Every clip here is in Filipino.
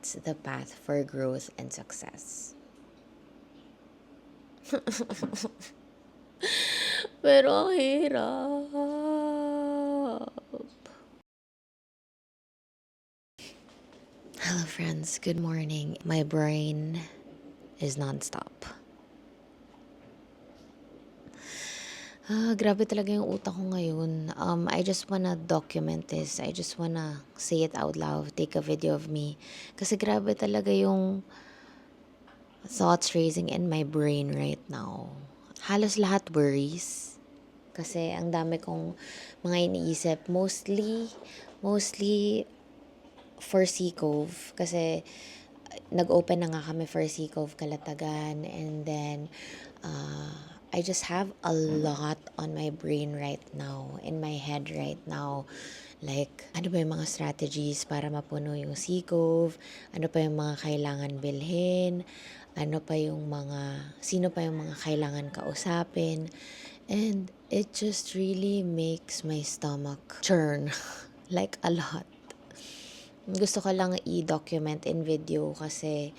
that's the path for growth and success. Pero ang hirap. Hello friends, good morning. My brain is non-stop. Grabe talaga yung utak ko ngayon. I just wanna document this. I just wanna say it out loud, take a video of me. Kasi grabe talaga yung thoughts racing in my brain right now. Halos lahat worries. Kasi ang dami kong mga iniisip. Mostly for Sea Cove. Kasi nag-open na nga kami for Sea Cove Calatagan. And then, I just have a lot on my brain right now, in my head right now. Like, ano ba yung mga strategies para mapuno yung Sea Cove? Ano pa yung mga kailangan bilhin? Sino pa yung mga kailangan kausapin? And it just really makes my stomach churn like a lot. Gusto ko lang i-document in video kasi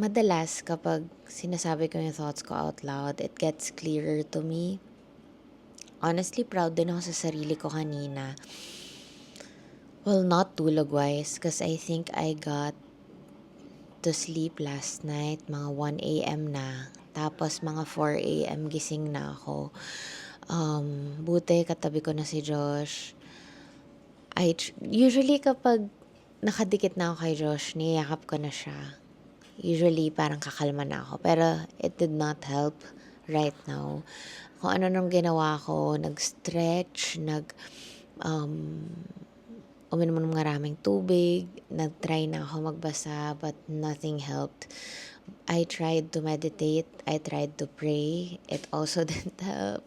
madalas kapag sinasabi ko yung thoughts ko out loud, it gets clearer to me. Honestly, proud din ako sa sarili ko kanina. Well, not tulog-wise, because I think I got to sleep last night, mga 1 a.m. na. Tapos mga 4 a.m. gising na ako. Buti katabi ko na si Josh. Usually kapag nakadikit na ako kay Josh, niyayakap ko na siya. Usually, parang kakalma na ako. Pero, it did not help right now. Kung ano nung ginawa ko, nag-stretch, uminom ng maraming tubig, nag-try na ako magbasa, but nothing helped. I tried to meditate, I tried to pray, it also didn't help.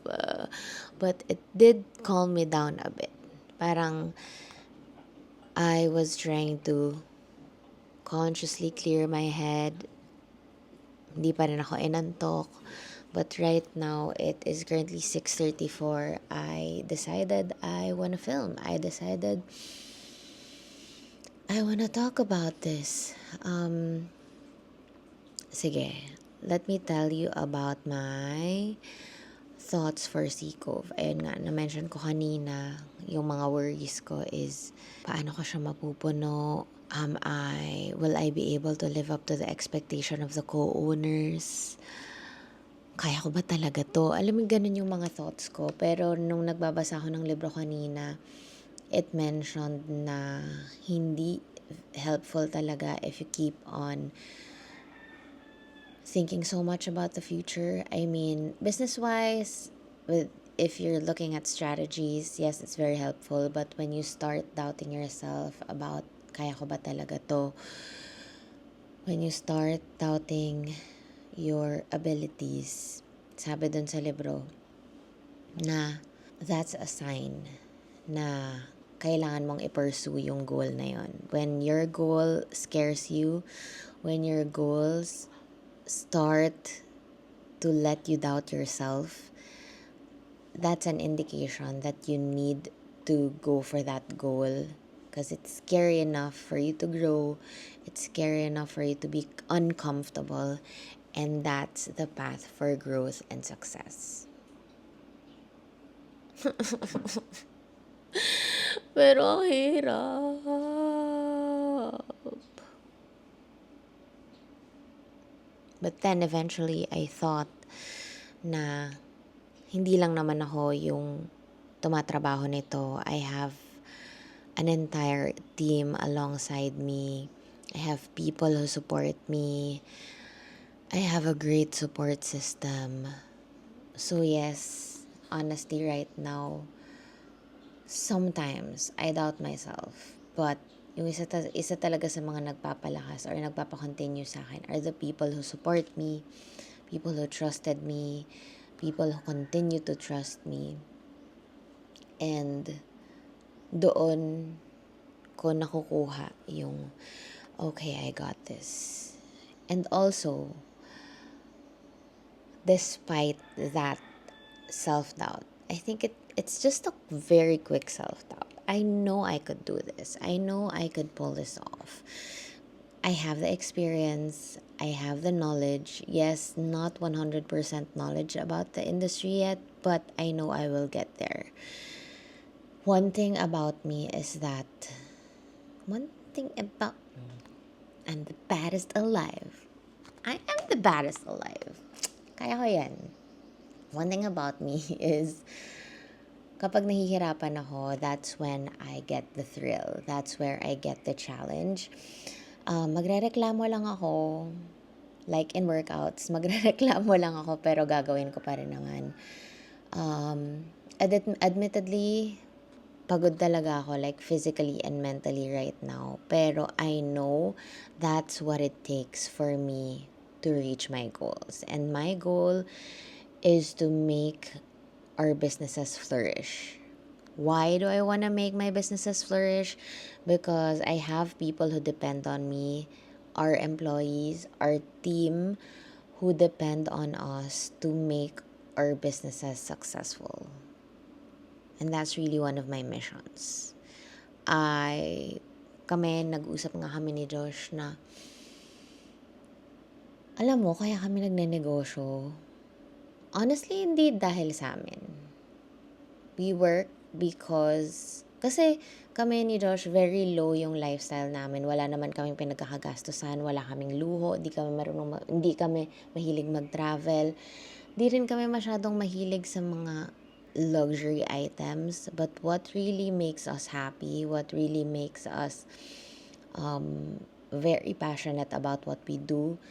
But it did calm me down a bit. Parang, I was trying to consciously clear my head. Hindi pa rin ako inantok. But right now, it is currently 6:34. I decided I wanna film. I decided I wanna talk about this. Sige, let me tell you about my thoughts for Sea Cove. Ayun nga, na-mention ko kanina, yung mga worries ko is, paano ko siya mapupuno? Will I be able to live up to the expectation of the co-owners? Kaya ko ba talaga to? Alam mo, ganun yung mga thoughts ko. Pero nung nagbabasa ako ng libro kanina, it mentioned na hindi helpful talaga if you keep on thinking so much about the future. I mean, business-wise, if you're looking at strategies, yes, it's very helpful. But when you start doubting yourself about, kaya ko ba talaga to? When you start doubting your abilities, sabi dun sa libro, na that's a sign na kailangan mong i-pursue yung goal na yon. When your goal scares you, when your goals start to let you doubt yourself, that's an indication that you need to go for that goal. Because it's scary enough for you to grow. It's scary enough for you to be uncomfortable. And that's the path for growth and success. Pero ang hirap. But then eventually I thought na hindi lang naman ako yung tumatrabaho nito. I have an entire team alongside me. I have people who support me. I have a great support system. So yes, honestly right now, sometimes I doubt myself. But yung isa talaga sa mga nagpapalakas or nagpapakontinue sa akin are the people who support me, people who trusted me, people who continue to trust me. And doon ko nakukuha yung, okay, I got this. And also, despite that self-doubt, I think it's just a very quick self-doubt. I know I could do this. I know I could pull this off. I have the experience, I have the knowledge. Yes, not 100% knowledge about the industry yet, but I know I will get there. One thing about me is that, one thing about, I'm the baddest alive. I am the baddest alive. Kaya ko yan. One thing about me is, kapag nahihirapan ako, that's when I get the thrill. That's where I get the challenge. Magrereklamo lang ako, like in workouts, magrereklamo lang ako pero gagawin ko pa rin naman. Admittedly, pagod talaga ako, like physically and mentally right now. Pero I know that's what it takes for me to reach my goals. And my goal is to make our businesses flourish. Why do I want to make my businesses flourish? Because I have people who depend on me, our employees, our team who depend on us to make our businesses successful. And that's really one of my missions. Nag-usap nga kami ni Josh na, alam mo, kaya kami nagnenegosyo. Honestly, hindi dahil sa amin. We work because, kasi kami ni Josh, very low yung lifestyle namin. Wala naman kaming pinagkakagastusan, wala kaming luho, hindi kami mahilig mag-travel. Di rin kami masyadong mahilig sa mga luxury items. But what really makes us happy, what really makes us very passionate about what we do,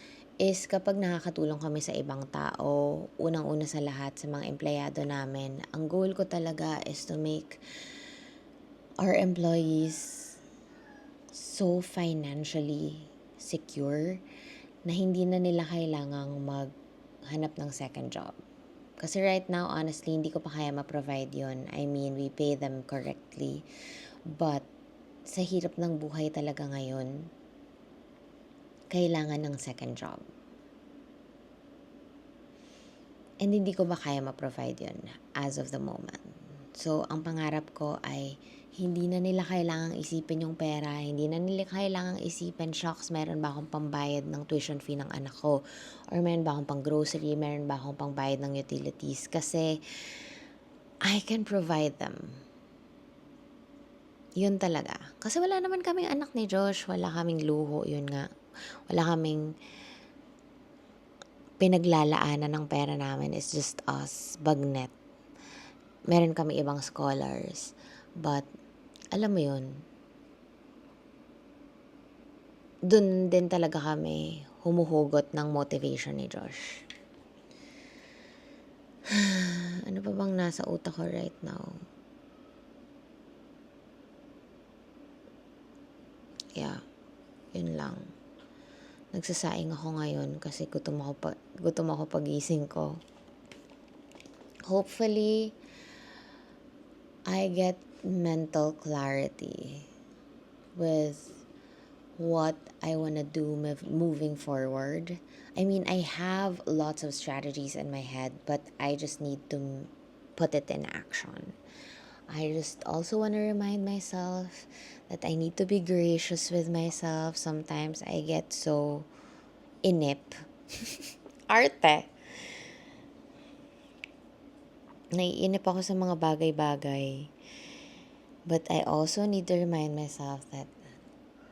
is kapag nakakatulong kami sa ibang tao. Unang-una sa lahat, sa mga empleyado namin. Ang goal ko talaga is to make our employees so financially secure na hindi na nila kailangang maghanap ng second job. Kasi right now, honestly, hindi ko pa kaya ma-provide yun. I mean, we pay them correctly. But sa hirap ng buhay talaga ngayon, kailangan ng second job. And hindi ko ba kaya ma-provide yun as of the moment. So, ang pangarap ko ay hindi na nila kailangang isipin yung pera, hindi na nila kailangang isipin, shocks, meron ba akong pambayad ng tuition fee ng anak ko? Or meron ba akong pang grocery? Meron ba akong pambayad ng utilities? Kasi I can provide them. Yun talaga. Kasi wala naman kaming anak ni Josh, wala kaming luho, yun nga. Wala kaming pinaglalaanan ng pera namin, is just us, bagnet. Meron kami ibang scholars. But, alam mo yun, dun din talaga kami humuhugot ng motivation ni Josh. Ano pa bang nasa utak ko right now? Yeah, yun lang. Nagsasaing ako ngayon kasi gutom ako pagising ko. Hopefully, I get mental clarity with what I want to do moving forward. I mean, I have lots of strategies in my head, but I just need to put it in action. I just also want to remind myself that I need to be gracious with myself. Sometimes I get so inip. Arte. Naiinip ako sa mga bagay-bagay. But I also need to remind myself that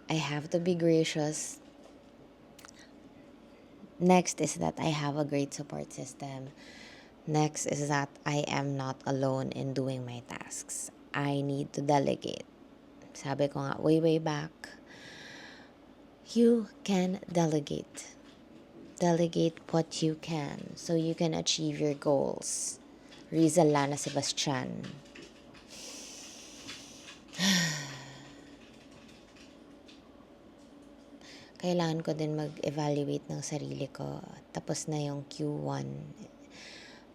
I have to be gracious. Next is that I have a great support system. Next is that I am not alone in doing my tasks. I need to delegate. Sabi ko nga, way back, you can delegate. Delegate what you can so you can achieve your goals. Rizal Lana Sebastian. Kailangan ko din mag-evaluate ng sarili ko. Tapos na yung Q1.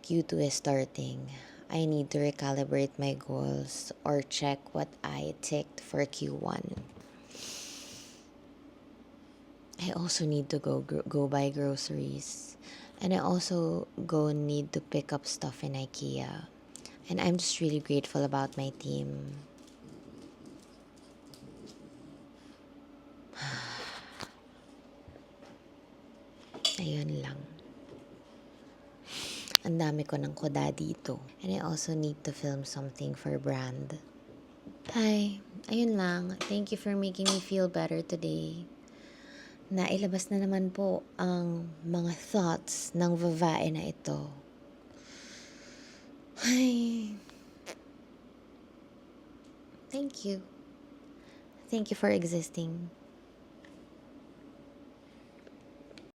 Q2 is starting. I need to recalibrate my goals or check what I ticked for Q1. I also need to go buy groceries. And I also need to pick up stuff in IKEA. And I'm just really grateful about my team. Ayun lang. Ang dami ko ng kuda dito. And I also need to film something for brand. Hi, ayun lang. Thank you for making me feel better today. Nailabas na naman po ang mga thoughts ng babae na ito. Ay, thank you. Thank you for existing.